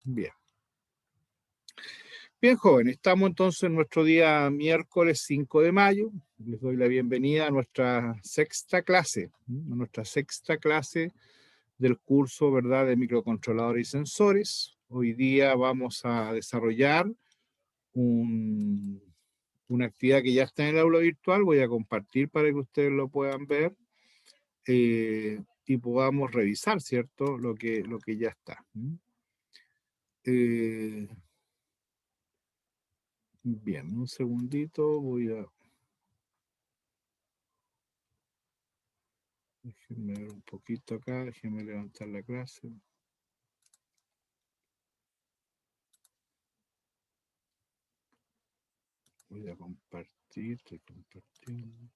Bien. Bien, jóvenes, estamos entonces en nuestro día miércoles 5 de mayo. Les doy la bienvenida a nuestra sexta clase, del curso, ¿verdad?, de microcontroladores y sensores. Hoy día vamos a desarrollar una actividad que ya está en el aula virtual. Voy a compartir para que ustedes lo puedan ver y podamos revisar, ¿cierto?, lo que ya está. Bien, un segundito, déjenme ver un poquito acá, déjenme levantar la clase. Voy a compartir, estoy compartiendo.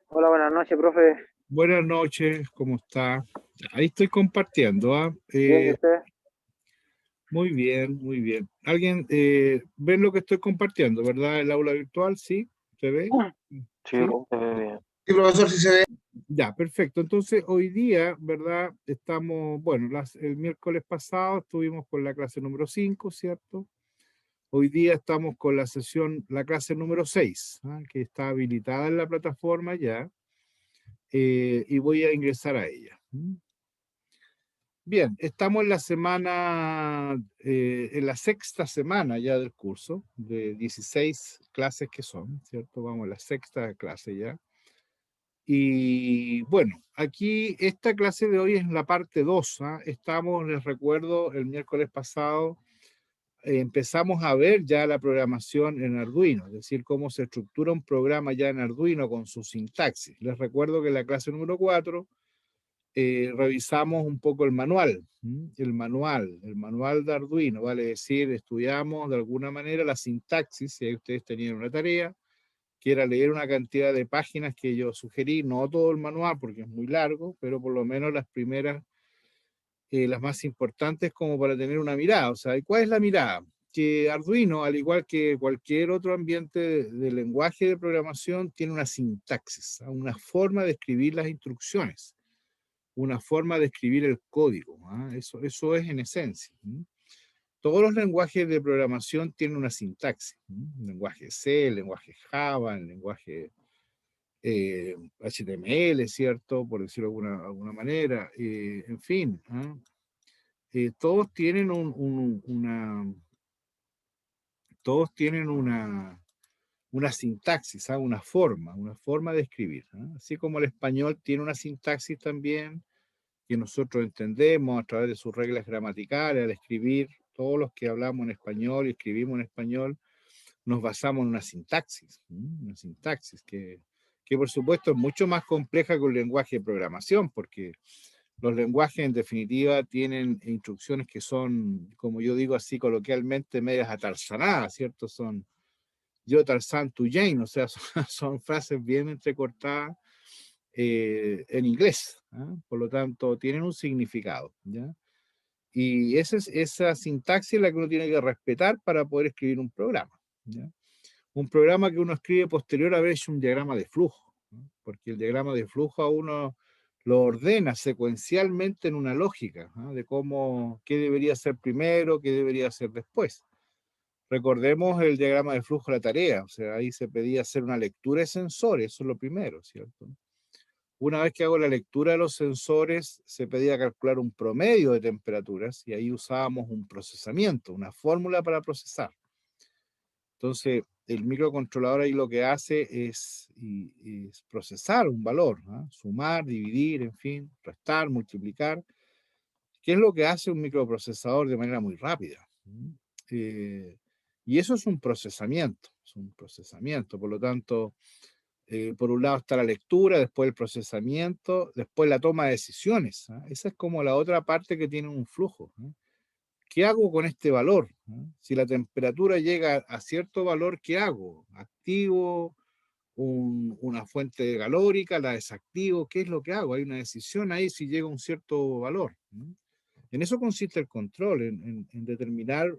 Hola, buenas noches, profe. Buenas noches, ¿cómo está? Ahí estoy compartiendo, ¿ah? Bien, ¿y usted? Muy bien, muy bien. ¿Alguien ven lo que estoy compartiendo, verdad? El aula virtual, ¿sí? ¿Se ve? Sí, ¿Sí? se ve bien. Sí, profesor, sí se ve. Ya, perfecto. Entonces, hoy día, ¿verdad? Estamos, bueno, el miércoles pasado estuvimos con la clase número 5, ¿cierto? Hoy día estamos con la clase número 6, ¿ah? Que está habilitada en la plataforma ya, y voy a ingresar a ella. Bien, estamos en la semana, en la sexta semana ya del curso, de 16 clases que son, ¿cierto? Vamos a la sexta clase ya. Y bueno, aquí esta clase de hoy es la parte 2, ¿ah? Estamos, les recuerdo, el miércoles pasado empezamos a ver ya la programación en Arduino, es decir, cómo se estructura un programa ya en Arduino con su sintaxis. Les recuerdo que en la clase número 4 revisamos un poco el manual, el manual de Arduino, vale decir, estudiamos de alguna manera la sintaxis, si ahí ustedes tenían una tarea, que era leer una cantidad de páginas que yo sugerí, no todo el manual porque es muy largo, pero por lo menos las primeras, las más importantes como para tener una mirada. O sea, ¿y cuál es la mirada? Que Arduino, al igual que cualquier otro ambiente de lenguaje de programación, tiene una sintaxis, una forma de escribir las instrucciones, una forma de escribir el código. Eso es en esencia. Todos los lenguajes de programación tienen una sintaxis. El lenguaje C, el lenguaje Java, el lenguaje HTML, ¿cierto? Por decirlo de alguna manera. En fin, todos tienen todos tienen una sintaxis, una forma de escribir. Así como el español tiene una sintaxis también, que nosotros entendemos a través de sus reglas gramaticales, al escribir, todos los que hablamos en español y escribimos en español, nos basamos en una sintaxis que por supuesto es mucho más compleja que un lenguaje de programación, porque los lenguajes en definitiva tienen instrucciones que son, como yo digo así coloquialmente, medias atarzanadas, ¿cierto? Son yo Tarzán, tú Jane, o sea, son frases bien entrecortadas en inglés, por lo tanto tienen un significado, ¿ya? Y esa sintaxis es la que uno tiene que respetar para poder escribir un programa, ¿ya? Un programa que uno escribe posterior a haber hecho un diagrama de flujo, ¿no? Porque el diagrama de flujo a uno lo ordena secuencialmente en una lógica, ¿no? De qué debería ser primero, qué debería ser después. Recordemos el diagrama de flujo de la tarea, o sea, ahí se pedía hacer una lectura de sensores, eso es lo primero, ¿cierto? Una vez que hago la lectura de los sensores, se pedía calcular un promedio de temperaturas y ahí usábamos un procesamiento, una fórmula para procesar. Entonces, el microcontrolador ahí lo que hace es procesar un valor, ¿no? Sumar, dividir, en fin, restar, multiplicar. ¿Qué es lo que hace un microprocesador de manera muy rápida? Y eso es un procesamiento, Por lo tanto, por un lado está la lectura, después el procesamiento, después la toma de decisiones. Esa es como la otra parte que tiene un flujo. ¿Qué hago con este valor? Si la temperatura llega a cierto valor, ¿qué hago? ¿Activo una fuente calórica? ¿La desactivo? ¿Qué es lo que hago? Hay una decisión ahí si llega a un cierto valor. En eso consiste el control, en determinar,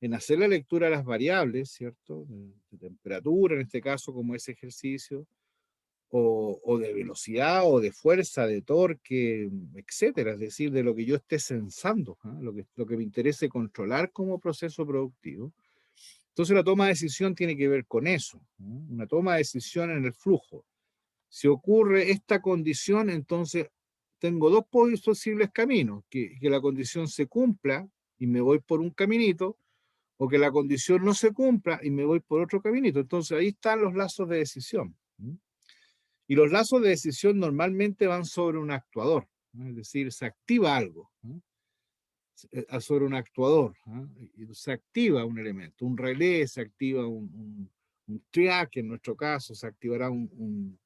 en hacer la lectura de las variables, ¿cierto? De temperatura, en este caso, como ese ejercicio, o de velocidad, o de fuerza, de torque, etcétera, es decir, de lo que yo esté sensando, ¿ah? Lo que me interese controlar como proceso productivo. Entonces la toma de decisión tiene que ver con eso, ¿no? Una toma de decisión en el flujo. Si ocurre esta condición, entonces tengo dos posibles caminos, que la condición se cumpla y me voy por un caminito, o que la condición no se cumpla y me voy por otro caminito. Entonces ahí están los lazos de decisión. Y los lazos de decisión normalmente van sobre un actuador, ¿no? Es decir, se activa algo, ¿no? Sobre un actuador, ¿no? Y se activa un elemento, un relé, se activa un triac, en nuestro caso se activará un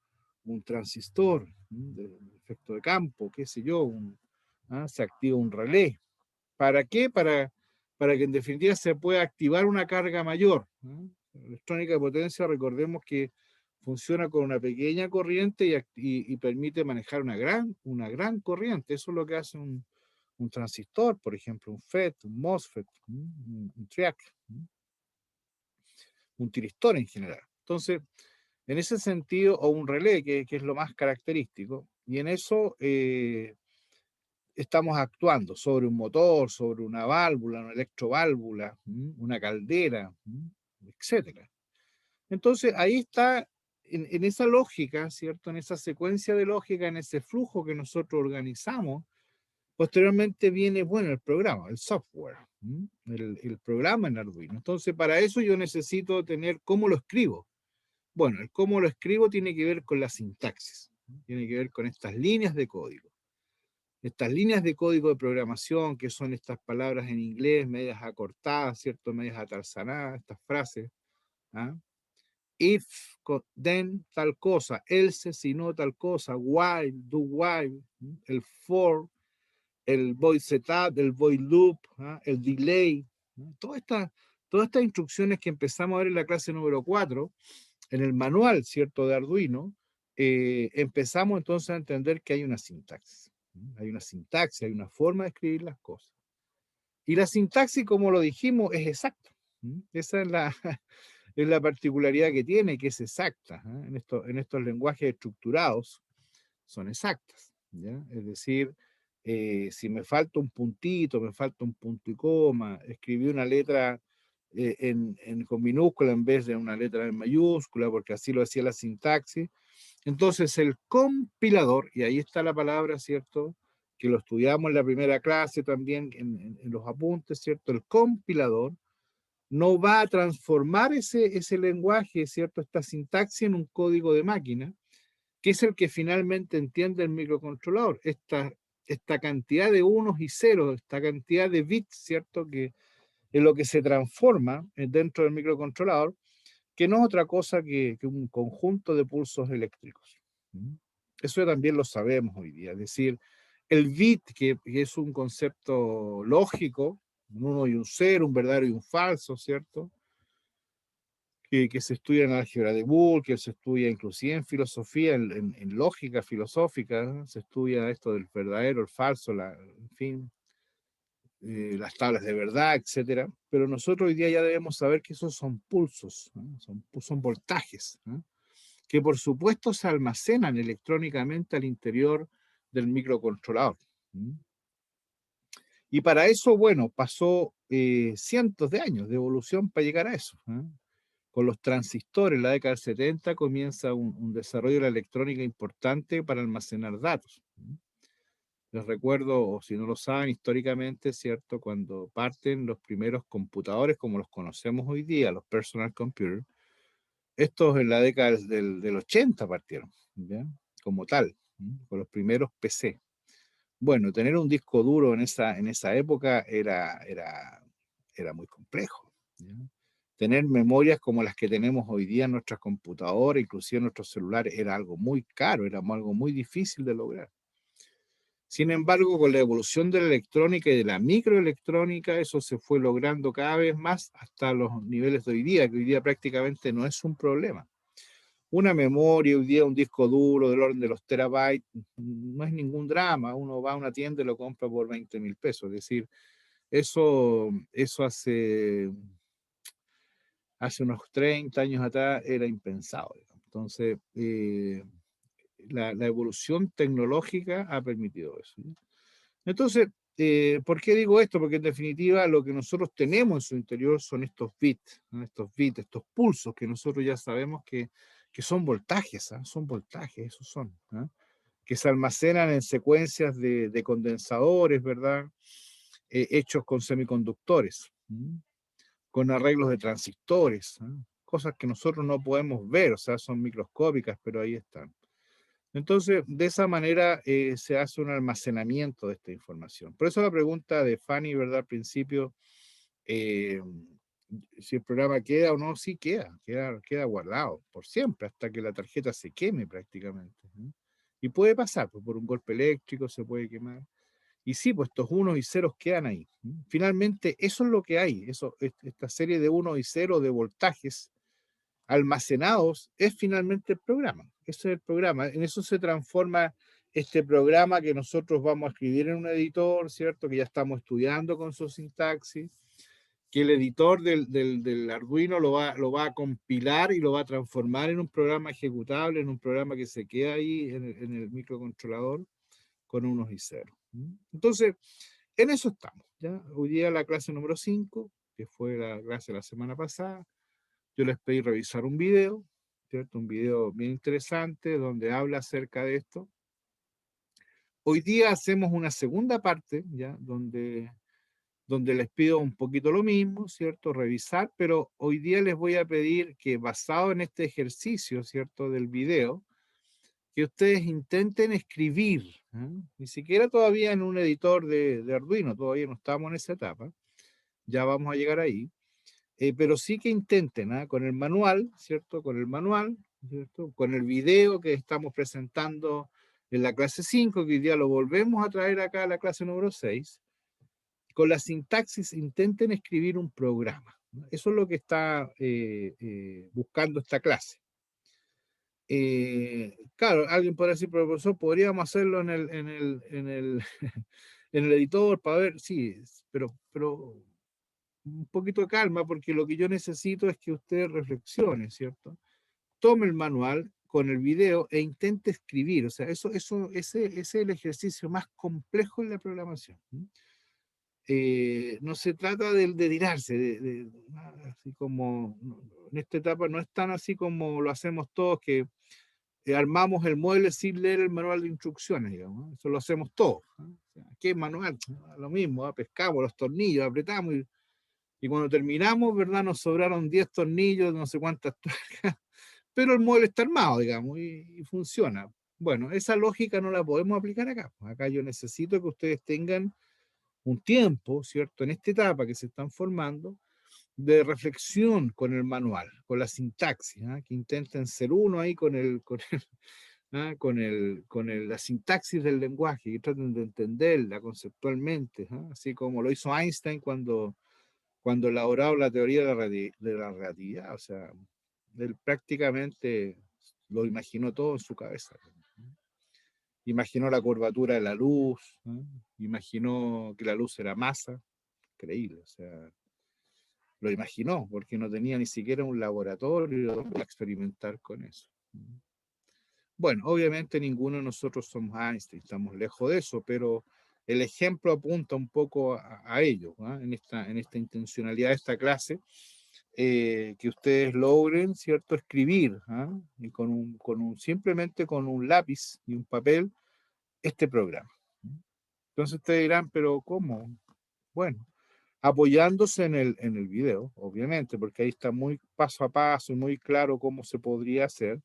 transistor, ¿no? De efecto de campo, qué sé yo, ¿ah? Se activa un relé. ¿Para qué? Para que en definitiva se pueda activar una carga mayor, ¿no? La electrónica de potencia, recordemos que funciona con una pequeña corriente y permite manejar una gran corriente. Eso es lo que hace un transistor, por ejemplo, un FET, un MOSFET, un TRIAC, un tiristor en general. Entonces, en ese sentido, o un relé, que es lo más característico, y en eso estamos actuando sobre un motor, sobre una válvula, una electroválvula, una caldera, etcétera. Entonces, ahí está, en esa lógica, ¿cierto? En esa secuencia de lógica, en ese flujo que nosotros organizamos, posteriormente viene, bueno, el programa, el software, el programa en Arduino. Entonces, para eso yo necesito tener cómo lo escribo. Bueno, el cómo lo escribo tiene que ver con la sintaxis, tiene que ver con estas líneas de código. Estas líneas de código de programación, que son estas palabras en inglés, medias acortadas, ¿cierto? Medias atarzanadas, estas frases. ¿Ah? If, then, tal cosa, else, si no tal cosa, while, do while, el for, el void setup, el void loop, ¿ah? El delay, ¿no? Todas estas instrucciones que empezamos a ver en la clase número 4, en el manual, ¿cierto?, de Arduino, empezamos entonces a entender que hay una sintaxis. Hay una sintaxis, hay una forma de escribir las cosas. Y la sintaxis, como lo dijimos, es exacta. Esa es es la particularidad que tiene, que es exacta. En estos lenguajes estructurados son exactas, ¿ya? Es decir, si me falta un puntito, me falta un punto y coma, escribí una letra con minúscula en vez de una letra en mayúscula, porque así lo decía la sintaxis. Entonces el compilador, y ahí está la palabra, ¿cierto? Que lo estudiamos en la primera clase también, en los apuntes, ¿cierto? El compilador no va a transformar ese lenguaje, ¿cierto? Esta sintaxis en un código de máquina, que es el que finalmente entiende el microcontrolador. Esta cantidad de unos y ceros, esta cantidad de bits, ¿cierto? Que es lo que se transforma dentro del microcontrolador, que no es otra cosa que un conjunto de pulsos eléctricos. Eso también lo sabemos hoy día. Es decir, el bit, que es un concepto lógico, un 1 y un 0, un verdadero y un falso, ¿cierto? Que se estudia en álgebra de Boole, que se estudia inclusive en filosofía, en lógica filosófica, ¿no? Se estudia esto del verdadero, el falso, en fin, las tablas de verdad, etcétera. Pero nosotros hoy día ya debemos saber que esos son pulsos, ¿no? Son voltajes, ¿no? Que por supuesto se almacenan electrónicamente al interior del microcontrolador. Y para eso, bueno, pasó cientos de años de evolución para llegar a eso. Con los transistores, en la década del 70 comienza un desarrollo de la electrónica importante para almacenar datos. Les recuerdo, o si no lo saben, históricamente, ¿cierto? Cuando parten los primeros computadores como los conocemos hoy día, los personal computers, estos en la década del 80 partieron, ¿ya? Como tal, con los primeros PC. Bueno, tener un disco duro en esa época era muy complejo, ¿ya? Tener memorias como las que tenemos hoy día en nuestras computadoras, inclusive en nuestros celulares, era algo muy caro, era algo muy difícil de lograr. Sin embargo, con la evolución de la electrónica y de la microelectrónica, eso se fue logrando cada vez más hasta los niveles de hoy día, que hoy día prácticamente no es un problema. Una memoria, hoy día un disco duro del orden de los terabytes, no es ningún drama. Uno va a una tienda y lo compra por 20.000 pesos. Es decir, eso hace unos 30 años atrás era impensado. Entonces, la evolución tecnológica ha permitido eso, ¿no? Entonces, ¿por qué digo esto? Porque en definitiva lo que nosotros tenemos en su interior son estos bits, ¿no? Estos bits, estos pulsos que nosotros ya sabemos que son voltajes, ¿ah? Son voltajes, esos son, ¿ah? Que se almacenan en secuencias de condensadores, ¿verdad? Hechos con semiconductores, ¿m? Con arreglos de transistores, ¿ah? Cosas que nosotros no podemos ver, o sea, son microscópicas, pero ahí están. Entonces, de esa manera se hace un almacenamiento de esta información. Por eso la pregunta de Fanny, ¿verdad? Al principio, eh, si el programa queda o no, sí queda guardado por siempre, hasta que la tarjeta se queme prácticamente, ¿no? Y puede pasar, pues, por un golpe eléctrico se puede quemar. Y sí, pues estos unos y ceros quedan ahí, ¿no? Finalmente, eso es lo que hay, esta serie de unos y ceros de voltajes almacenados es finalmente el programa. Ese es el programa. En eso se transforma este programa que nosotros vamos a escribir en un editor, ¿cierto? Que ya estamos estudiando con su sintaxis, que el editor del Arduino lo va a compilar y lo va a transformar en un programa ejecutable, en un programa que se queda ahí en el microcontrolador con unos y ceros. Entonces, en eso estamos, ¿ya? Hoy día la clase número 5, que fue la clase de la semana pasada, yo les pedí revisar un video, ¿cierto? Un video bien interesante donde habla acerca de esto. Hoy día hacemos una segunda parte, ¿ya? Donde les pido un poquito lo mismo, ¿cierto? Revisar, pero hoy día les voy a pedir que basado en este ejercicio, ¿cierto? Del video, que ustedes intenten escribir, ¿eh? Ni siquiera todavía en un editor de Arduino, todavía no estamos en esa etapa, ya vamos a llegar ahí. Pero sí que intenten, ¿ah? Con el manual, ¿cierto? Con el manual, ¿cierto? Con el video que estamos presentando en la clase 5, que hoy día lo volvemos a traer acá a la clase número 6, con la sintaxis intenten escribir un programa, ¿no? Eso es lo que está buscando esta clase. Claro, alguien podría decir, pero profesor, podríamos hacerlo en el editor para ver, sí, pero un poquito de calma, porque lo que yo necesito es que usted reflexione, ¿cierto? Tome el manual con el video e intente escribir. O sea, ese es el ejercicio más complejo en la programación. No se trata de tirarse, así como en esta etapa no es tan así como lo hacemos todos, que armamos el mueble sin leer el manual de instrucciones, digamos, ¿no? Eso lo hacemos todos, ¿no? O sea, ¿qué manual? Lo mismo, ¿no? Pescamos los tornillos, apretamos y cuando terminamos, ¿verdad? Nos sobraron 10 tornillos, no sé cuántas tuercas, pero el mueble está armado, digamos, y funciona. Bueno, esa lógica no la podemos aplicar acá. Acá yo necesito que ustedes tengan un tiempo, ¿cierto? En esta etapa que se están formando, de reflexión con el manual, con la sintaxis, ¿ah? Que intenten ser uno ahí ¿ah? La sintaxis del lenguaje, que traten de entenderla conceptualmente, ¿ah? Así como lo hizo Einstein cuando elaboraba la teoría de la relatividad. O sea, él prácticamente lo imaginó todo en su cabeza. Imaginó la curvatura de la luz, ¿no? Imaginó que la luz era masa, increíble, o sea, lo imaginó porque no tenía ni siquiera un laboratorio para experimentar con eso. Bueno, obviamente ninguno de nosotros somos Einstein, estamos lejos de eso, pero el ejemplo apunta un poco a ello, ¿no? En esta intencionalidad de esta clase, que ustedes logren, ¿cierto?, escribir, ¿ah? Y simplemente con un lápiz y un papel este programa. Entonces ustedes dirán, pero ¿cómo? Bueno, apoyándose en el video, obviamente, porque ahí está muy paso a paso y muy claro cómo se podría hacer,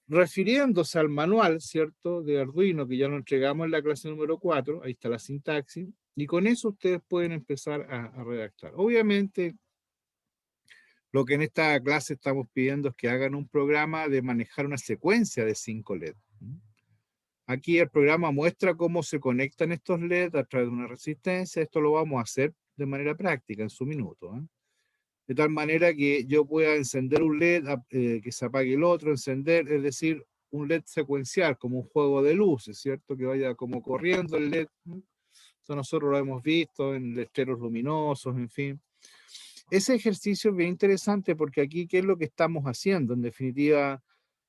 refiriéndose al manual, ¿cierto?, de Arduino, que ya lo entregamos en la clase número 4, ahí está la sintaxis, y con eso ustedes pueden empezar a redactar. Obviamente, lo que en esta clase estamos pidiendo es que hagan un programa de manejar una secuencia de 5 LED. Aquí el programa muestra cómo se conectan estos LED a través de una resistencia. Esto lo vamos a hacer de manera práctica en su minuto, ¿eh? De tal manera que yo pueda encender un LED, que se apague el otro, encender, es decir, un LED secuencial, como un juego de luces, ¿cierto? Que vaya como corriendo el LED. Eso nosotros lo hemos visto en letreros luminosos, en fin. Ese ejercicio es bien interesante porque aquí, ¿qué es lo que estamos haciendo? En definitiva,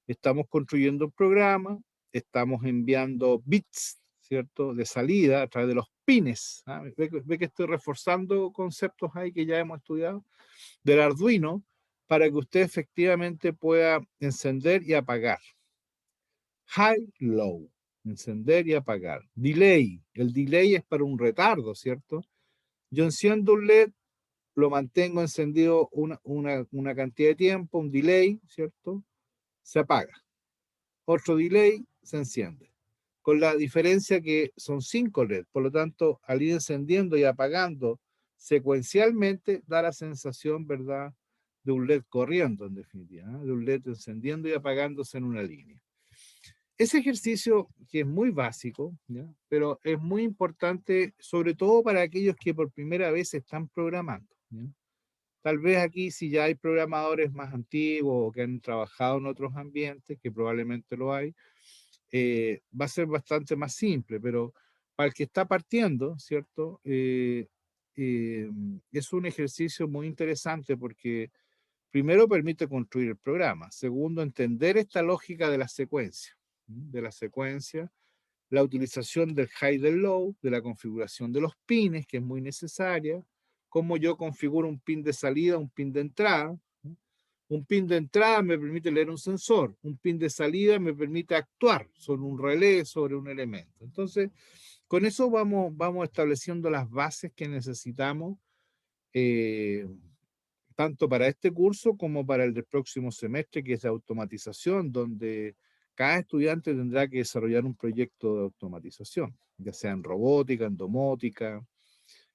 estamos construyendo un programa, estamos enviando bits, ¿cierto?, de salida a través de los pines. ¿Ah? Ve que estoy reforzando conceptos ahí que ya hemos estudiado del Arduino para que usted efectivamente pueda encender y apagar. High, low, encender y apagar. Delay, el delay es para un retardo, ¿cierto? Yo enciendo un LED, lo mantengo encendido una cantidad de tiempo, un delay, ¿cierto? Se apaga. Otro delay, se enciende. Con la diferencia que son 5 LED, por lo tanto, al ir encendiendo y apagando secuencialmente, da la sensación, ¿verdad?, de un LED corriendo, en definitiva, ¿eh? De un LED encendiendo y apagándose en una línea. Ese ejercicio, que es muy básico, ¿ya?, pero es muy importante, sobre todo para aquellos que por primera vez están programando, ¿ya? Tal vez aquí, si ya hay programadores más antiguos o que han trabajado en otros ambientes, que probablemente lo hay, va a ser bastante más simple, pero para el que está partiendo, ¿cierto? Es un ejercicio muy interesante porque primero permite construir el programa, segundo, entender esta lógica de la secuencia, la utilización del high y del low, de la configuración de los pines, que es muy necesaria, cómo yo configuro un pin de salida, un pin de entrada. Un pin de entrada me permite leer un sensor, un pin de salida me permite actuar sobre un relé, sobre un elemento. Entonces, con eso vamos estableciendo las bases que necesitamos, eh, tanto para este curso como para el del próximo semestre, que es de automatización, donde cada estudiante tendrá que desarrollar un proyecto de automatización, ya sea en robótica, en domótica,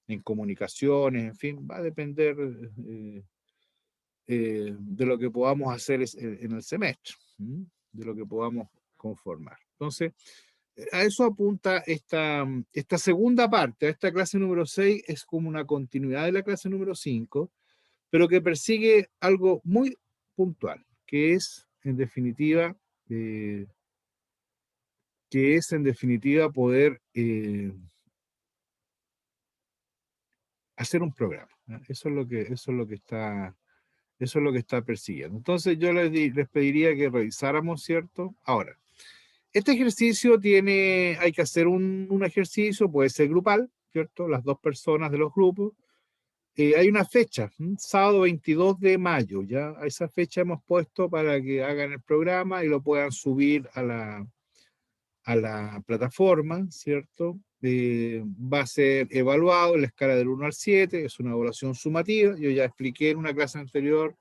en comunicaciones, en fin, va a depender de lo que podamos hacer en el semestre, de lo que podamos conformar. Entonces, a eso apunta esta segunda parte. Esta clase número 6 es como una continuidad de la clase número 5, pero que persigue algo muy puntual, que es, en definitiva, poder hacer un programa, ¿no? Eso es lo que está persiguiendo. Entonces yo les pediría que revisáramos, ¿cierto? Ahora, este ejercicio hay que hacer un ejercicio, puede ser grupal, ¿cierto? Las dos personas de los grupos. Hay una fecha, sábado 22 de mayo, ya a esa fecha hemos puesto para que hagan el programa y lo puedan subir a la plataforma, ¿cierto? Va a ser evaluado en la escala del 1 al 7, es una evaluación sumativa. Yo ya expliqué en una clase anterior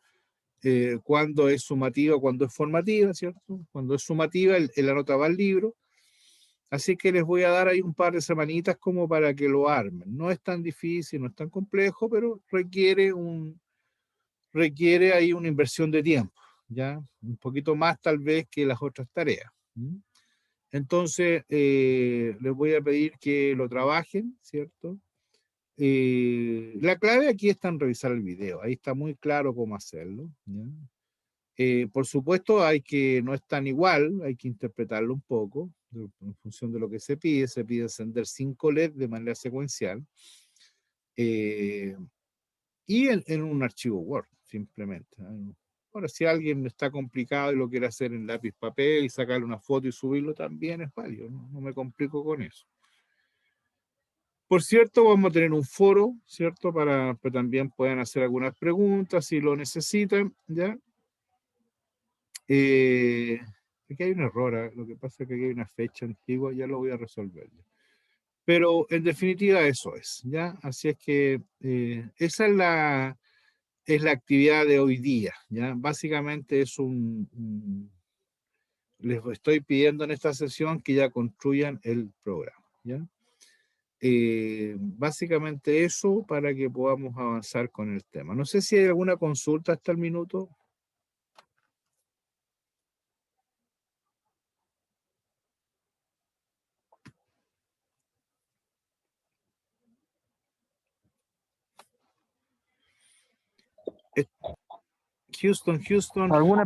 cuándo es sumativa, cuándo es formativa, ¿cierto? Cuando es sumativa, la nota va al libro. Así que les voy a dar ahí un par de semanitas como para que lo armen. No es tan difícil, no es tan complejo, pero requiere ahí una inversión de tiempo, ¿ya? Un poquito más tal vez que las otras tareas. Entonces, les voy a pedir que lo trabajen, ¿cierto? La clave aquí está en revisar el video. Ahí está muy claro cómo hacerlo, ¿ya? Por supuesto, no es tan igual, hay que interpretarlo un poco en función de lo que se pide. Se pide encender 5 LED de manera secuencial y en un archivo Word, simplemente. Ahora, si alguien está complicado y lo quiere hacer en lápiz papel y sacarle una foto y subirlo, también es válido, no me complico con eso. Por cierto, vamos a tener un foro, ¿cierto? Para que también puedan hacer algunas preguntas si lo necesitan, ¿ya? Aquí hay un error, lo que pasa es que aquí hay una fecha antigua, ya lo voy a resolver. Pero en definitiva eso es, ¿ya? Así es que esa es la actividad de hoy día, ¿ya? Básicamente es les estoy pidiendo en esta sesión que ya construyan el programa, ¿ya? Básicamente eso para que podamos avanzar con el tema. No sé si hay alguna consulta hasta el minuto. Houston. ¿Alguna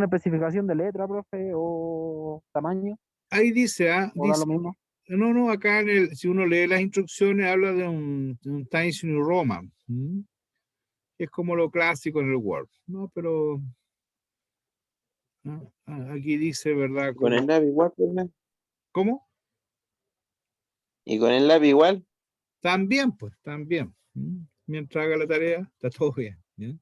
especificación de letra, profe, o tamaño? Ahí dice, ¿O da lo mismo? no, acá si uno lee las instrucciones habla de un Times New Roman. Es como lo clásico en el Word, ¿no? Pero Aquí dice, ¿verdad? Con el lápiz igual, ¿verdad? ¿Cómo? Y con el lápiz igual. También, pues, también. Mientras haga la tarea, está todo bien. ¿Ya?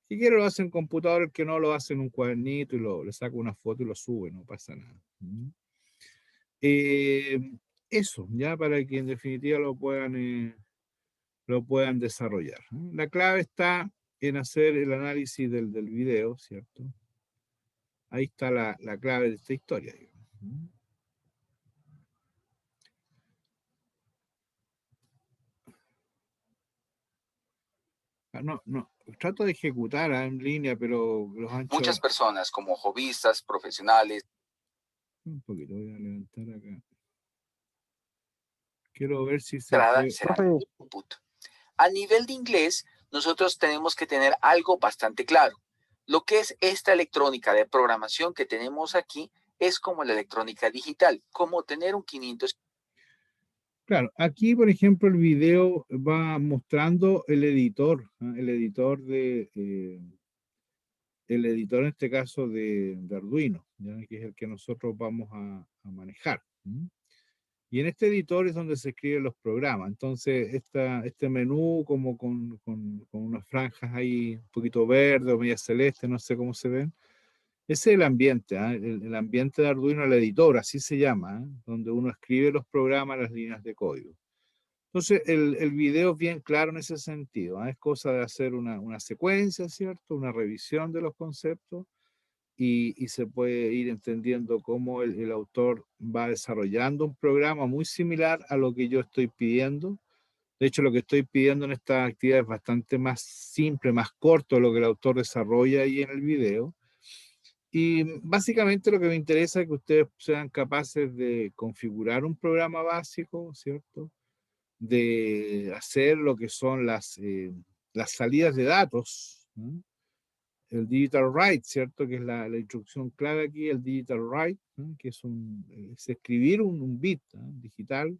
Si quiere lo hace en computador, el que no lo hace en un cuadernito y le saca una foto y lo sube, no pasa nada. Eh, Eso, ya para que en definitiva lo puedan desarrollar. La clave está en hacer el análisis del video, ¿cierto? Ahí está la clave de esta historia, digamos. No, no, trato de ejecutar en línea, pero los anchos... Muchas personas, como hobbyistas, profesionales. Un poquito, voy a levantar acá. Quiero ver si se Será puede... el input. A nivel de inglés, nosotros tenemos que tener algo bastante claro. Lo que es esta electrónica de programación que tenemos aquí es como la electrónica digital, como tener un 500. Claro, aquí, por ejemplo, el video va mostrando el editor, el editor el editor en este caso de Arduino, ¿ya? Que es el que nosotros vamos a manejar. Y en este editor es donde se escriben los programas. Entonces, este menú como con unas franjas ahí un poquito verde o media celeste, no sé cómo se ven. Ese es el ambiente, el ambiente de Arduino, el editor, así se llama, donde uno escribe los programas, las líneas de código. Entonces, el video es bien claro en ese sentido. Es cosa de hacer una secuencia, ¿cierto? Una revisión de los conceptos y se puede ir entendiendo cómo el autor va desarrollando un programa muy similar a lo que yo estoy pidiendo. De hecho, lo que estoy pidiendo en esta actividad es bastante más simple, más corto de lo que el autor desarrolla ahí en el video. Y básicamente lo que me interesa es que ustedes sean capaces de configurar un programa básico, ¿cierto? De hacer lo que son las salidas de datos, ¿no? El digital write, ¿cierto? Que es la instrucción clave aquí, el digital write, ¿no? Que es escribir un bit, ¿no? Digital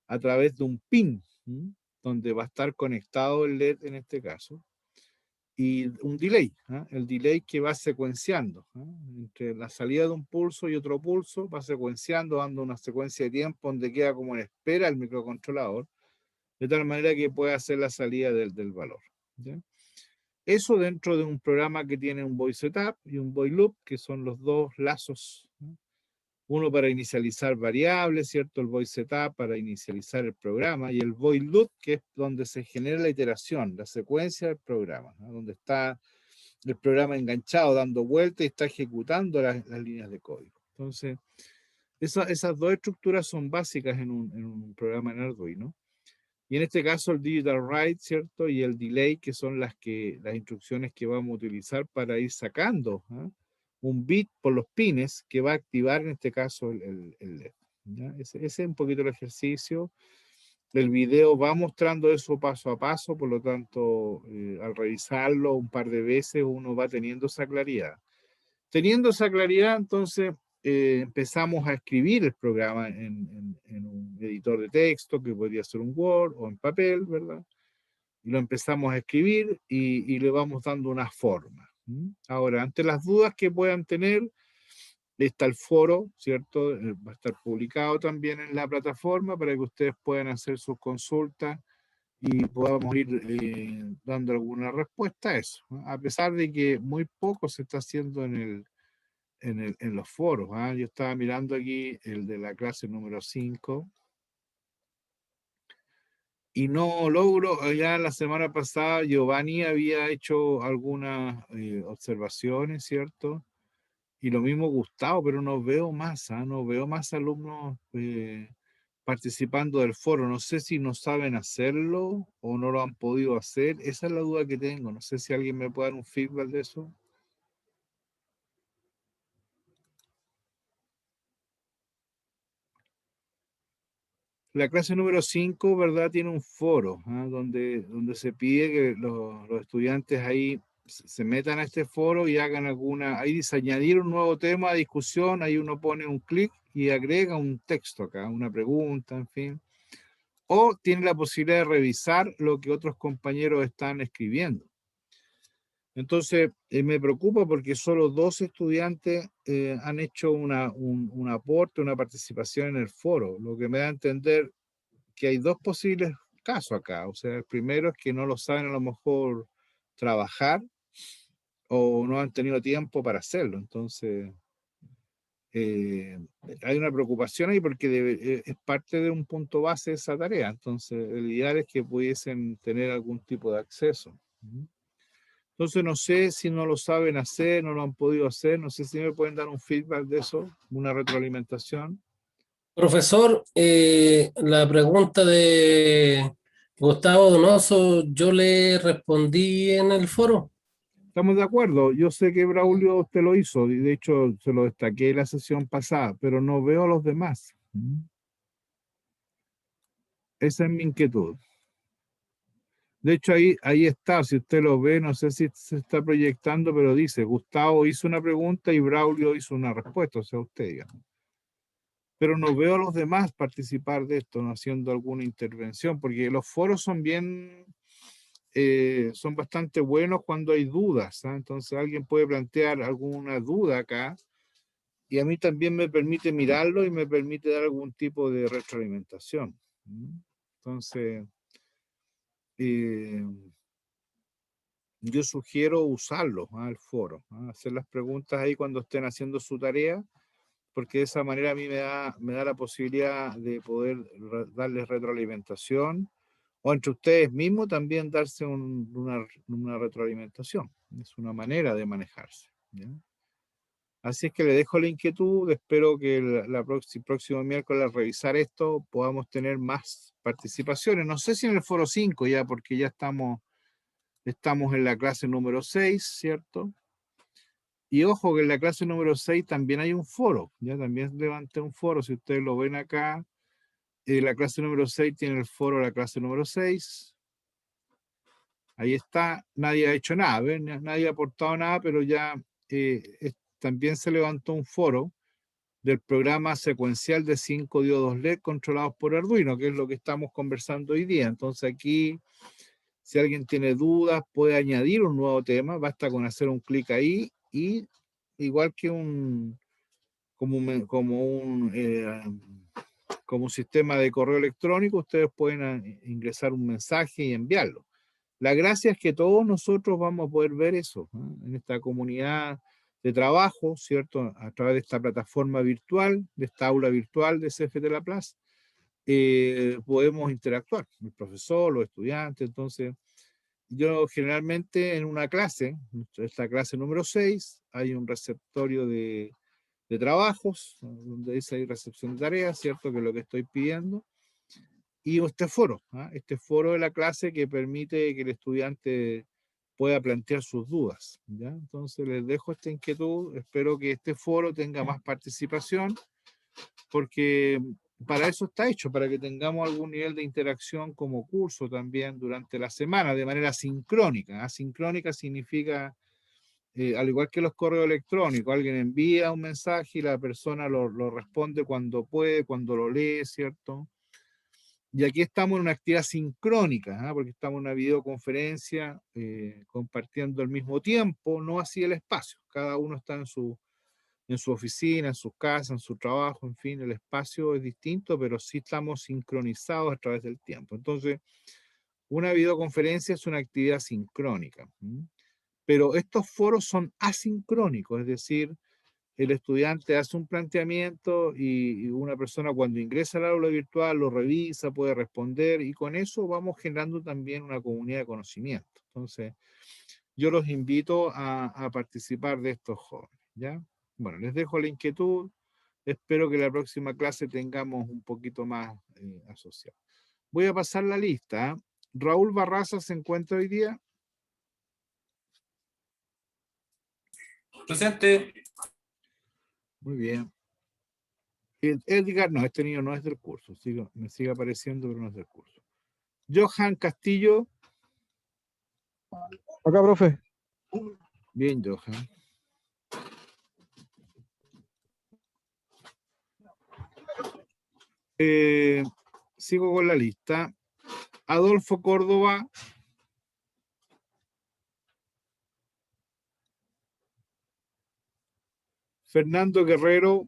a través de un pin, ¿no? Donde va a estar conectado el LED en este caso, y un delay, ¿no? El delay que va secuenciando, ¿no? Entre la salida de un pulso y otro pulso, va secuenciando, dando una secuencia de tiempo donde queda como en espera el microcontrolador, de tal manera que pueda hacer la salida del valor. ¿Ya? Eso dentro de un programa que tiene un void setup y un void loop, que son los dos lazos, ¿no? Uno para inicializar variables, ¿cierto? El void setup para inicializar el programa y el void loop, que es donde se genera la iteración, la secuencia del programa, ¿no? Donde está el programa enganchado, dando vueltas y está ejecutando las líneas de código. Entonces, esas dos estructuras son básicas en un programa en Arduino. Y en este caso el digital write, ¿cierto? Y el delay, que son las instrucciones que vamos a utilizar para ir sacando, ¿eh? Un bit por los pines que va a activar en este caso el LED. ¿Ya? Ese es un poquito el ejercicio. El video va mostrando eso paso a paso, por lo tanto, al revisarlo un par de veces uno va teniendo esa claridad. Teniendo esa claridad, entonces empezamos a escribir el programa en un editor de texto, que podría ser un Word o en papel, ¿verdad? Y lo empezamos a escribir y le vamos dando una forma. Ahora, ante las dudas que puedan tener, está el foro, ¿cierto? Va a estar publicado también en la plataforma para que ustedes puedan hacer sus consultas y podamos ir dando alguna respuesta a eso, ¿no? A pesar de que muy poco se está haciendo en los foros. Yo estaba mirando aquí el de la clase número 5 y no logro, ya la semana pasada Giovanni había hecho algunas observaciones, ¿cierto? Y lo mismo Gustavo, pero no veo más, no veo más alumnos participando del foro. No sé si no saben hacerlo o no lo han podido hacer. Esa es la duda que tengo. No sé si alguien me puede dar un feedback de eso. La clase número 5, ¿verdad? Tiene un foro, donde se pide que los estudiantes ahí se metan a este foro y hagan ahí dice añadir un nuevo tema de discusión, ahí uno pone un clic y agrega un texto acá, una pregunta, en fin. O tiene la posibilidad de revisar lo que otros compañeros están escribiendo. Entonces, me preocupa porque solo 2 estudiantes han hecho un aporte, una participación en el foro, lo que me da a entender que hay 2 posibles casos acá. O sea, el primero es que no lo saben a lo mejor trabajar o no han tenido tiempo para hacerlo. Entonces, hay una preocupación ahí porque es parte de un punto base de esa tarea. Entonces, el ideal es que pudiesen tener algún tipo de acceso. Entonces, no sé si no lo saben hacer, no lo han podido hacer, no sé si me pueden dar un feedback de eso, una retroalimentación. Profesor, la pregunta de Gustavo Donoso, yo le respondí en el foro. Estamos de acuerdo, yo sé que Braulio usted lo hizo, y de hecho se lo destaqué en la sesión pasada, pero no veo a los demás. Esa es mi inquietud. De hecho, ahí está, si usted lo ve, no sé si se está proyectando, pero dice, Gustavo hizo una pregunta y Braulio hizo una respuesta, o sea, usted, digamos. Pero no veo a los demás participar de esto, no haciendo alguna intervención, porque los foros son son bastante buenos cuando hay dudas, ¿ah? Entonces alguien puede plantear alguna duda acá, y a mí también me permite mirarlo y me permite dar algún tipo de retroalimentación. Entonces, yo sugiero usarlo, el foro, hacer las preguntas ahí cuando estén haciendo su tarea, porque de esa manera a mí me da la posibilidad de poder darles retroalimentación, o entre ustedes mismos también darse una retroalimentación. Es una manera de manejarse, ¿ya? Así es que le dejo la inquietud, espero que próximo miércoles al revisar esto podamos tener más participaciones. No sé si en el foro 5 ya, porque ya estamos en la clase número 6, ¿cierto? Y ojo que en la clase número 6 también hay un foro, ya también levanté un foro, si ustedes lo ven acá, la clase número 6 tiene el foro de la clase número 6. Ahí está, nadie ha hecho nada, ¿ven? Nadie ha aportado nada, pero ya también se levantó un foro del programa secuencial de 5 diodos LED controlados por Arduino, que es lo que estamos conversando hoy día. Entonces aquí, si alguien tiene dudas, puede añadir un nuevo tema, basta con hacer un clic ahí y igual que como un sistema de correo electrónico, ustedes pueden ingresar un mensaje y enviarlo. La gracia es que todos nosotros vamos a poder ver eso, ¿no? En esta comunidad de trabajo, ¿cierto? A través de esta plataforma virtual, de esta aula virtual de CFT Laplace, podemos interactuar, el profesor, los estudiantes. Entonces, yo generalmente en una clase, esta clase número 6, hay un receptorio de trabajos, donde dice ahí recepción de tareas, ¿cierto? Que es lo que estoy pidiendo. Y este foro de la clase que permite que el estudiante pueda plantear sus dudas, ¿ya? Entonces les dejo esta inquietud, espero que este foro tenga más participación, porque para eso está hecho, para que tengamos algún nivel de interacción como curso también durante la semana, de manera sincrónica. Asincrónica significa, al igual que los correos electrónicos, alguien envía un mensaje y la persona lo responde cuando puede, cuando lo lee, ¿cierto? Y aquí estamos en una actividad sincrónica, porque estamos en una videoconferencia compartiendo al mismo tiempo, no así el espacio. Cada uno está en su oficina, en sus casas, en su trabajo, en fin, el espacio es distinto, pero sí estamos sincronizados a través del tiempo. Entonces, una videoconferencia es una actividad sincrónica, pero estos foros son asincrónicos, es decir, el estudiante hace un planteamiento y una persona cuando ingresa al aula virtual lo revisa, puede responder y con eso vamos generando también una comunidad de conocimiento. Entonces, yo los invito a participar de estos jóvenes, ¿ya? Bueno, les dejo la inquietud. Espero que la próxima clase tengamos un poquito más asociado. Voy a pasar la lista. Raúl Barraza se encuentra hoy día. Presente. Muy bien. Edgar, no, este niño no es del curso, me sigue apareciendo, pero no es del curso. Johan Castillo. Acá, profe. Bien, Johan. Sigo con la lista. Adolfo Córdoba. Fernando Guerrero.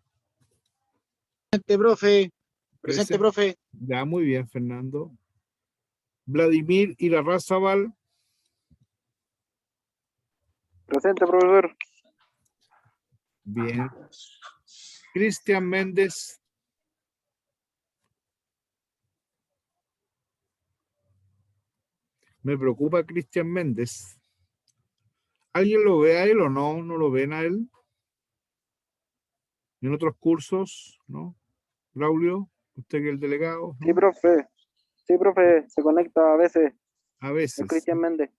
Presente, profe. Presente, Presente. profe. Ya, muy bien, Fernando. Vladimir Irarrázaval. Presente, profesor. Bien. Cristian Méndez. Me preocupa Cristian Méndez. ¿Alguien lo ve a él o no? ¿No lo ven a él? ¿En otros cursos? ¿No? Braulio, usted que es el delegado. ¿no? Sí, profe. Sí, profe. Se conecta a veces A el veces. Cristian Méndez.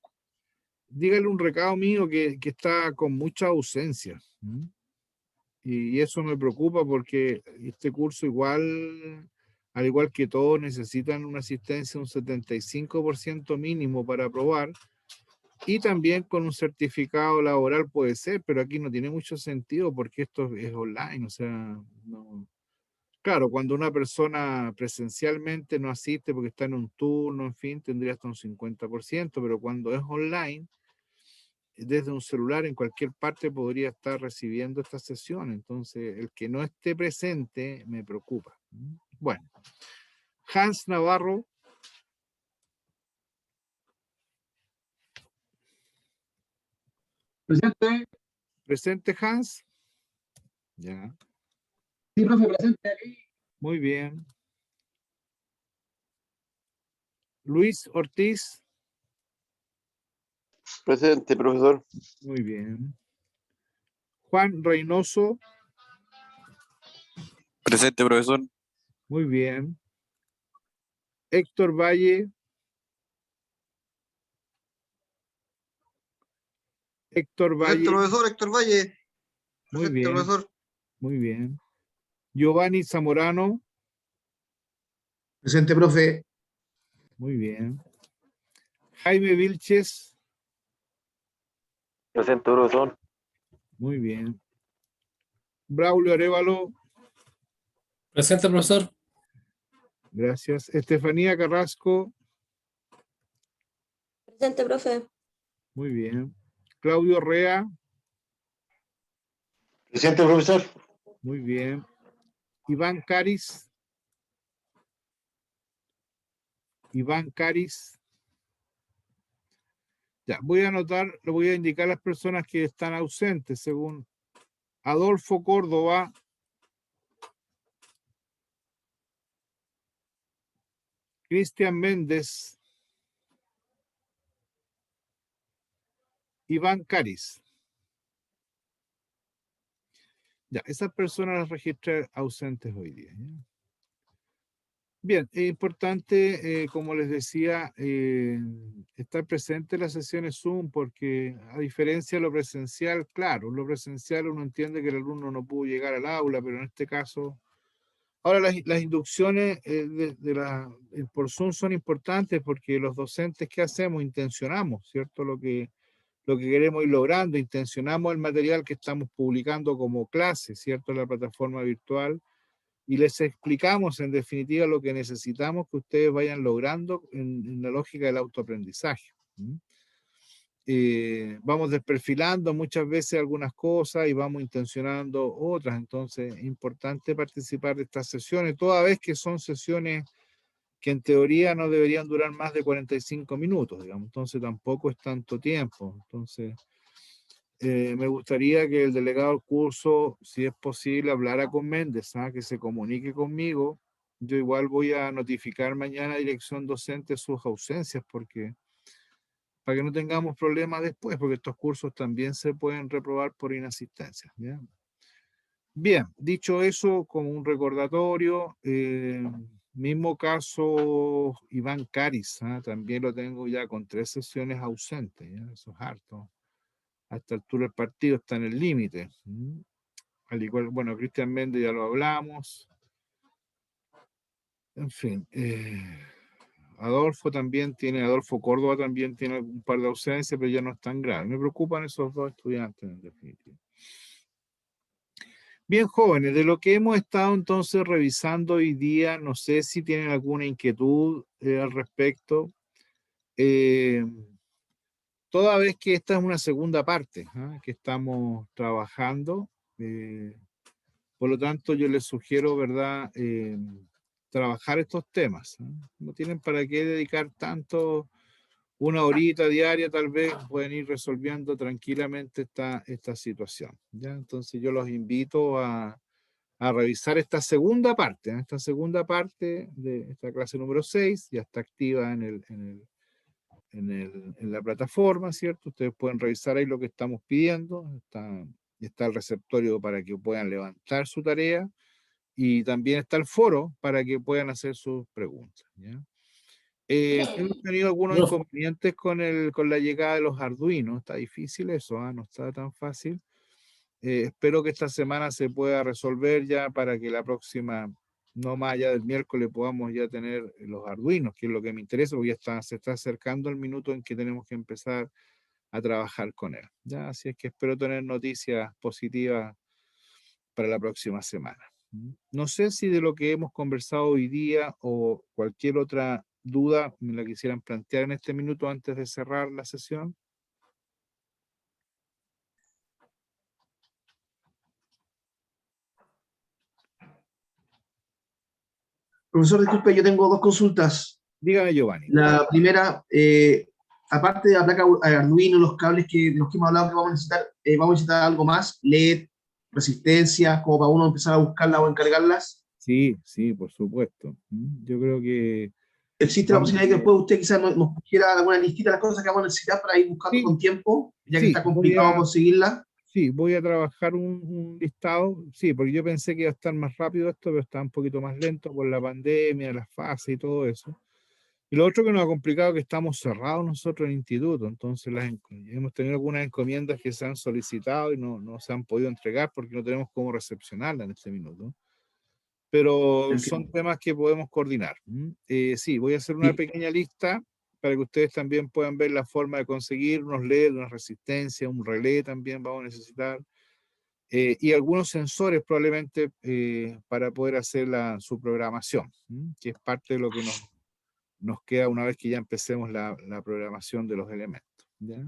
Dígale un recado mío que está con mucha ausencia. ¿m? Y eso me preocupa porque este curso igual, al igual que todos, necesitan una asistencia de un 75% mínimo para aprobar. Y también con un certificado laboral puede ser, pero aquí no tiene mucho sentido porque esto es online. O sea, no. Claro, cuando una persona presencialmente no asiste porque está en un turno, en fin, tendría hasta un 50%, pero cuando es online, desde un celular en cualquier parte podría estar recibiendo esta sesión. Entonces, el que no esté presente me preocupa. Bueno, Hans Navarro. Presente. Presente, Hans. Ya, Sí, profe, presente aquí. muy bien. Luis Ortiz. Presente, profesor. Muy bien. Juan Reynoso. Presente, profesor. Muy bien. Héctor Valle. Héctor Presente, Valle. profesor Héctor Valle. Muy Presente, bien. profesor. Muy bien. Giovanni Zamorano. Presente, profe. Muy bien. Jaime Vilches. Presente, profesor. Muy bien. Braulio Arévalo. Presente, profesor. Gracias. Estefanía Carrasco. Presente, profe. Muy bien. Claudio Rea. Presente, profesor. Muy bien. Iván Caris. Iván Caris. Ya, voy a anotar, le voy a indicar las personas que están ausentes, según Adolfo Córdoba. Cristian Méndez. Iván Caris. Ya, esas personas las registré ausentes hoy día. ¿ya? Bien, es importante, como les decía, estar presente en las sesiones Zoom porque a diferencia de lo presencial, claro, lo presencial uno entiende que el alumno no pudo llegar al aula, pero en este caso, ahora las inducciones por Zoom son importantes porque los docentes, ¿qué hacemos? Intencionamos, ¿cierto? Lo que queremos ir logrando, intencionamos el material que estamos publicando como clase, ¿cierto? En la plataforma virtual. Y les explicamos en definitiva lo que necesitamos que ustedes vayan logrando en la lógica del autoaprendizaje. Vamos desperfilando muchas veces algunas cosas y vamos intencionando otras. Entonces es importante participar de estas sesiones, toda vez que son sesiones que en teoría no deberían durar más de 45 minutos, digamos. Entonces tampoco es tanto tiempo. Entonces me gustaría que el delegado del curso, si es posible, hablara con Méndez, que se comunique conmigo. Yo igual voy a notificar mañana a dirección docente sus ausencias, porque para que no tengamos problemas después, porque estos cursos también se pueden reprobar por inasistencia. ¿ya? Bien, dicho eso, como un recordatorio, mismo caso Iván Caris, también lo tengo ya con 3 sesiones ausentes, ¿ya? Eso es harto. A esta altura el partido está en el límite. Al igual, bueno, Cristian Méndez ya lo hablamos. En fin, Adolfo Córdoba también tiene un par de ausencias, pero ya no es tan grave. Me preocupan esos 2 estudiantes, en definitiva. Bien, jóvenes, de lo que hemos estado entonces revisando hoy día, no sé si tienen alguna inquietud al respecto. Toda vez que esta es una segunda parte que estamos trabajando, Por lo tanto, yo les sugiero, ¿verdad?, trabajar estos temas. No tienen para qué dedicar tanto, una horita diaria, tal vez pueden ir resolviendo tranquilamente esta situación. ¿Ya? Entonces yo los invito a revisar esta segunda parte. Esta segunda parte de esta clase número 6 ya está activa en la plataforma, ¿cierto? Ustedes pueden revisar ahí lo que estamos pidiendo. Está el receptorio para que puedan levantar su tarea y también está el foro para que puedan hacer sus preguntas. ¿Ya? Hemos tenido algunos Profe. inconvenientes con la llegada de los Arduino. Está difícil eso, no está tan fácil. Espero que esta semana se pueda resolver ya para que la próxima, no más allá del miércoles, podamos ya tener los Arduinos, que es lo que me interesa, porque ya se está acercando el minuto en que tenemos que empezar a trabajar con él. ¿Ya? Así es que espero tener noticias positivas para la próxima semana. No sé si de lo que hemos conversado hoy día o cualquier otra duda me la quisieran plantear en este minuto antes de cerrar la sesión. Profesor, disculpe, yo tengo dos consultas. Dígame, Giovanni. La primera, aparte de la placa Arduino, los cables de los que hemos hablado que vamos a necesitar algo más, LED, resistencia, como para uno empezar a buscarlas o encargarlas. Sí, sí, por supuesto. Yo creo que ¿Existe la posibilidad de que después usted quizás nos pusiera alguna listita de las cosas que vamos a necesitar para ir buscando Sí, con tiempo, ya que sí, está complicado conseguirla? Sí, voy a trabajar un listado, sí, porque yo pensé que iba a estar más rápido esto, pero está un poquito más lento por la pandemia, las fases y todo eso. Y lo otro que nos ha complicado es que estamos cerrados nosotros en el instituto, entonces hemos tenido algunas encomiendas que se han solicitado y no se han podido entregar porque no tenemos cómo recepcionarlas en este minuto. Pero son temas que podemos coordinar. Sí, voy a hacer una pequeña lista para que ustedes también puedan ver la forma de conseguir unos LED, una resistencia, un relé también vamos a necesitar, y algunos sensores probablemente para poder hacer su programación, que es parte de lo que nos queda una vez que ya empecemos la programación de los elementos. ¿Ya?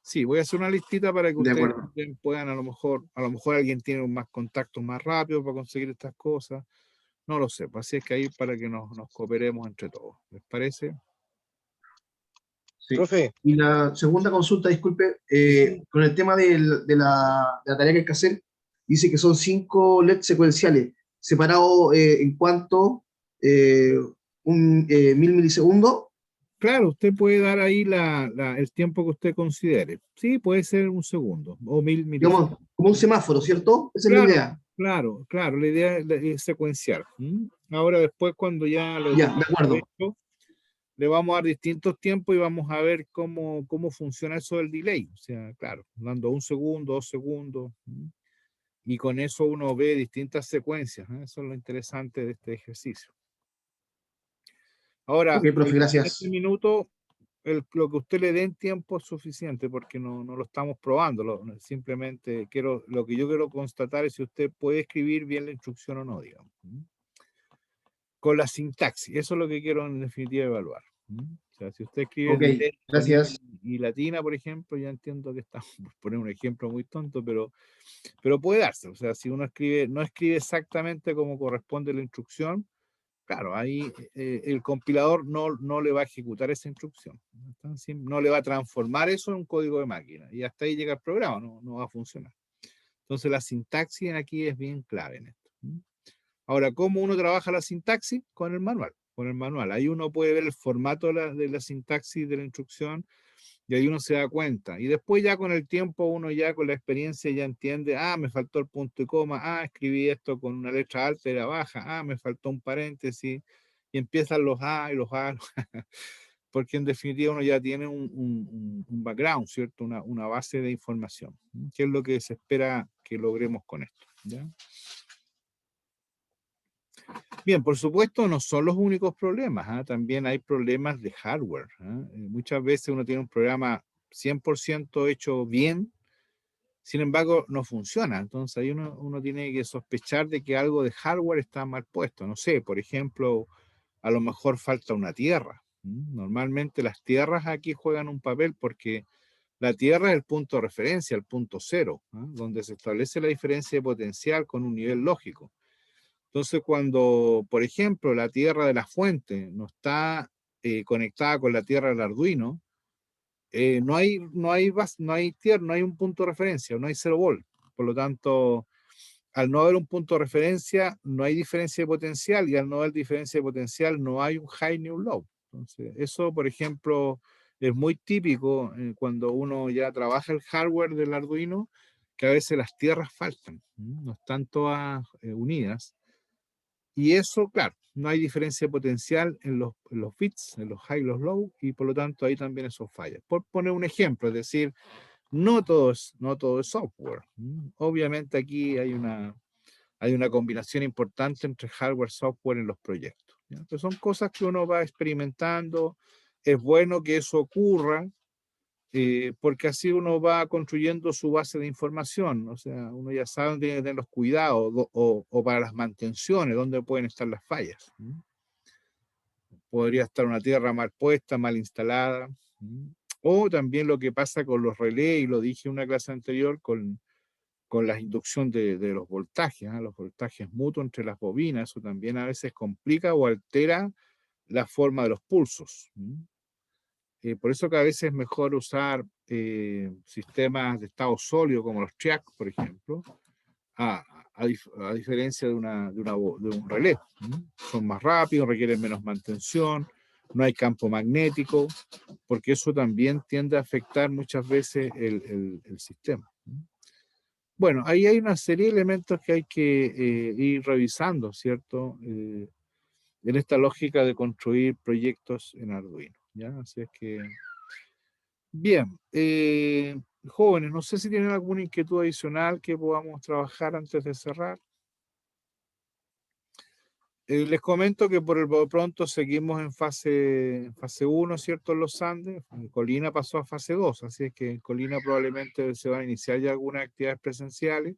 Sí, voy a hacer una listita para que De ustedes acuerdo. puedan, a lo mejor alguien tiene más contactos más rápido para conseguir estas cosas. No lo sé, pues así es que ahí para que nos cooperemos entre todos. ¿Les parece? Sí. Profe, Y la segunda consulta, disculpe, con el tema de la tarea que hay que hacer, dice que son 5 LED secuenciales, separados en cuanto 1000 milisegundos. Claro, usted puede dar ahí el tiempo que usted considere. Sí, puede ser un segundo o 1000 milisegundos. Digamos, como un semáforo, ¿cierto? Esa es la Claro, idea. claro, la idea es secuenciar. Ahora después cuando ya lo Ya, de tengamos acuerdo. hecho, le vamos a dar distintos tiempos y vamos a ver cómo funciona eso del delay. O sea, claro, dando 1 segundo, 2 segundos. Y con eso uno ve distintas secuencias. Eso es lo interesante de este ejercicio. Ahora, Ok, profe, en este gracias. minuto, lo que usted le dé en tiempo es suficiente porque no lo estamos probando. Simplemente lo que yo quiero constatar es si usted puede escribir bien la instrucción o no, digamos. Con la sintaxis, eso es lo que quiero en definitiva evaluar. O sea, si usted escribe Ok, directo gracias. y latina, por ejemplo, ya entiendo que estamos, por poner un ejemplo muy tonto, pero puede darse. O sea, si uno no escribe exactamente como corresponde la instrucción, claro, ahí el compilador no le va a ejecutar esa instrucción. No le va a transformar eso en un código de máquina. Y hasta ahí llega el programa, no va a funcionar. Entonces la sintaxis aquí es bien clave en esto. Ahora, ¿cómo uno trabaja la sintaxis? Con el manual. Con el manual. Ahí uno puede ver el formato de la sintaxis de la instrucción y ahí uno se da cuenta. Y después ya con el tiempo uno ya con la experiencia ya entiende, me faltó el punto y coma, escribí esto con una letra alta y la baja, me faltó un paréntesis, y empiezan los A y los A, porque en definitiva uno ya tiene un background, ¿cierto? Una base de información, que es lo que se espera que logremos con esto, ¿ya? Bien, por supuesto, no son los únicos problemas, también hay problemas de hardware. Muchas veces uno tiene un programa 100% hecho bien, sin embargo, no funciona. Entonces ahí uno tiene que sospechar de que algo de hardware está mal puesto. No sé, por ejemplo, a lo mejor falta una tierra. Normalmente las tierras aquí juegan un papel porque La Tierra es el punto de referencia, el punto cero, ¿ah? Donde se establece la diferencia de potencial con un nivel lógico. Entonces, cuando, por ejemplo, la Tierra de la fuente no está conectada con la Tierra del Arduino, no hay no hay un punto de referencia, no hay 0 volt. Por lo tanto, al no haber un punto de referencia, no hay diferencia de potencial, y al no haber diferencia de potencial, no hay un high ni un low. Entonces, eso, por ejemplo, es muy típico cuando uno ya trabaja el hardware del Arduino, que a veces las tierras faltan, no están todas unidas. Y eso, claro, no hay diferencia de potencial en los bits, en los high y los low, y por lo tanto ahí también eso falla. Por poner un ejemplo, es decir, no todo es software. Obviamente aquí hay una combinación importante entre hardware y software en los proyectos, ¿ya? Entonces son cosas que uno va experimentando. Es bueno que eso ocurra, porque así uno va construyendo su base de información. O sea, uno ya sabe dónde tiene que tener los cuidados, o para las mantenciones, dónde pueden estar las fallas. Podría estar una tierra mal puesta, mal instalada. O también lo que pasa con los relés, y lo dije en una clase anterior, con la inducción de los voltajes, ¿eh? Los voltajes mutuos entre las bobinas, eso también a veces complica o altera la forma de los pulsos. Por eso que a veces es mejor usar sistemas de estado sólido como los TRIAC, por ejemplo, a diferencia de un relé. Son más rápidos, requieren menos mantención, no hay campo magnético, porque eso también tiende a afectar muchas veces el sistema. Bueno, ahí hay una serie de elementos que hay que ir revisando, ¿cierto? En esta lógica de construir proyectos en Arduino, ¿ya? Así es que, bien, jóvenes, no sé si tienen alguna inquietud adicional que podamos trabajar antes de cerrar. Les comento que por el pronto seguimos en fase 1, ¿cierto? En los Andes. Colina pasó a fase 2, así es que en Colina probablemente se van a iniciar ya algunas actividades presenciales.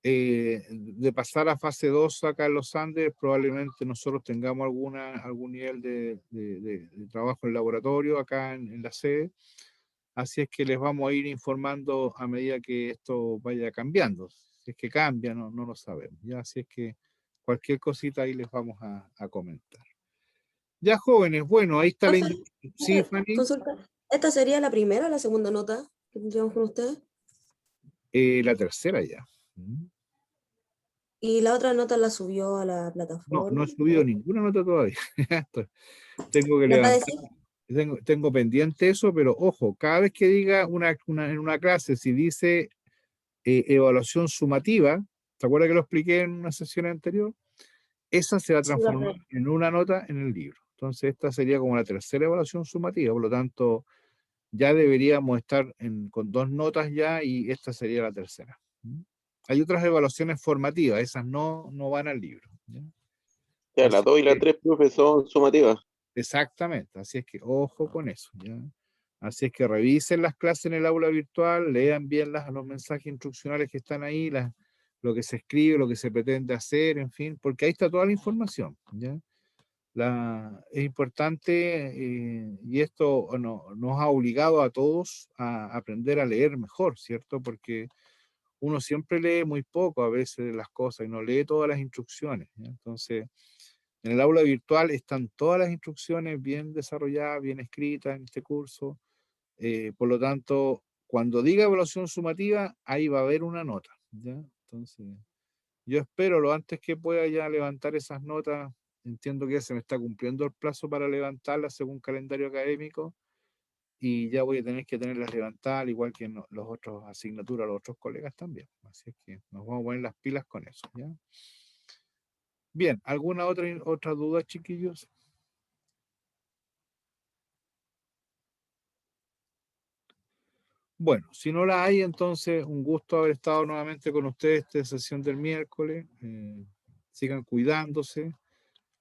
De pasar a fase 2 acá en los Andes, probablemente nosotros tengamos algún nivel de trabajo en laboratorio acá en la sede. Así es que les vamos a ir informando a medida que esto vaya cambiando. Si es que cambia, no lo sabemos. ¿Ya? Así es que cualquier cosita ahí les vamos a comentar. Ya, jóvenes, bueno, ahí está la Profe, inducción. Sí, Fanny. consulta. ¿Esta sería la primera o la segunda nota que tendríamos con ustedes? La tercera ya. ¿Y la otra nota la subió a la No plataforma? he subido ninguna nota todavía. Tengo que ¿La va a levantar. decir? Tengo pendiente eso, pero ojo, cada vez que diga en una clase, si dice evaluación sumativa, ¿te acuerdas que lo expliqué en una sesión anterior? Esa se va a Sí, la transformar veo. en una nota en el libro. Entonces esta sería como la tercera evaluación sumativa, por lo tanto ya deberíamos estar con 2 notas ya, y esta sería la tercera. Hay otras evaluaciones formativas, esas no van al libro, ¿ya? Ya, Así las 2 y la que, 3, profe, son sumativas. exactamente, así es que ojo con eso, ¿ya? Así es que revisen las clases en el aula virtual, lean bien los mensajes instruccionales que están ahí, lo que se escribe, lo que se pretende hacer, en fin, porque ahí está toda la información, ¿ya? Es importante, y esto nos ha obligado a todos a aprender a leer mejor, ¿cierto? Porque uno siempre lee muy poco a veces las cosas y no lee todas las instrucciones, ¿ya? Entonces, en el aula virtual están todas las instrucciones bien desarrolladas, bien escritas en este curso. Por lo tanto, cuando diga evaluación sumativa, ahí va a haber una nota, ¿ya? Entonces, yo espero lo antes que pueda ya levantar esas notas. Entiendo que ya se me está cumpliendo el plazo para levantarlas según calendario académico, y ya voy a tener que tenerlas levantadas, al igual que los otros asignaturas, los otros colegas también. Así es que nos vamos a poner las pilas con eso, ¿ya? Bien, ¿alguna otra duda, chiquillos? Bueno, si no la hay, entonces un gusto haber estado nuevamente con ustedes esta sesión del miércoles. Sigan cuidándose.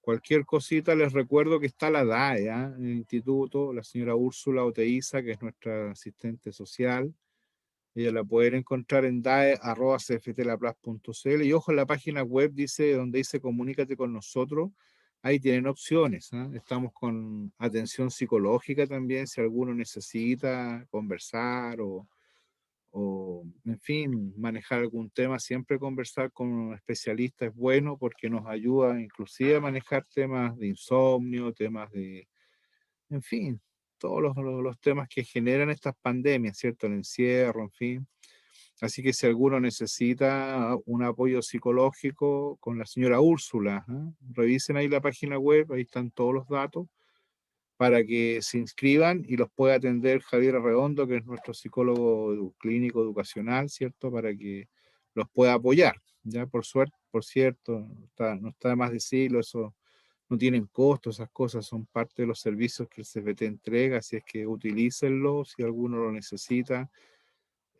Cualquier cosita, les recuerdo que está la DAE, ¿ah? En el instituto, la señora Úrsula Oteiza, que es nuestra asistente social. Ella la pueden encontrar en dae@cftlaplas.cl, y ojo, en la página web donde dice comunícate con nosotros, ahí tienen opciones. Estamos con atención psicológica también, si alguno necesita conversar o, en fin, manejar algún tema, siempre conversar con un especialista es bueno porque nos ayuda inclusive a manejar temas de insomnio, temas de, en fin, todos los temas que generan estas pandemias, ¿cierto? El encierro, en fin. Así que si alguno necesita un apoyo psicológico con la señora Úrsula, revisen ahí la página web, ahí están todos los datos para que se inscriban y los pueda atender Javier Arredondo, que es nuestro psicólogo clínico educacional, ¿cierto? Para que los pueda apoyar. Ya por suerte, por cierto, no está de más decirlo, eso no tienen costo, esas cosas son parte de los servicios que el CFT entrega, así es que utilícenlo si alguno lo necesita.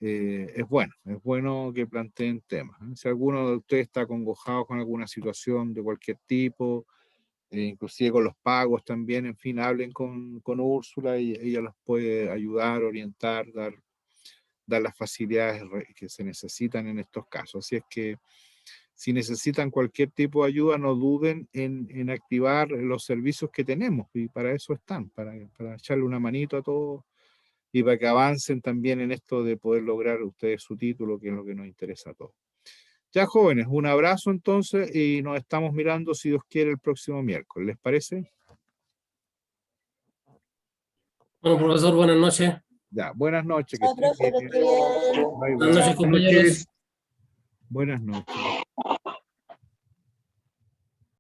Es bueno que planteen temas. Si alguno de ustedes está acongojado con alguna situación de cualquier tipo, inclusive con los pagos también, en fin, hablen con Úrsula y ella los puede ayudar, orientar, dar las facilidades que se necesitan en estos casos. Así es que si necesitan cualquier tipo de ayuda, no duden en activar los servicios que tenemos, y para eso están, para echarle una manito a todos y para que avancen también en esto de poder lograr ustedes su título, que es lo que nos interesa a todos. Ya, jóvenes, un abrazo entonces y nos estamos mirando, si Dios quiere, el próximo miércoles. ¿Les parece? Bueno, profesor, buenas noches. Ya, buenas noches. Que Chao, estén profe, que bien. esté bien. Bye, bye. Buenas noches, compañeros. Buenas noches.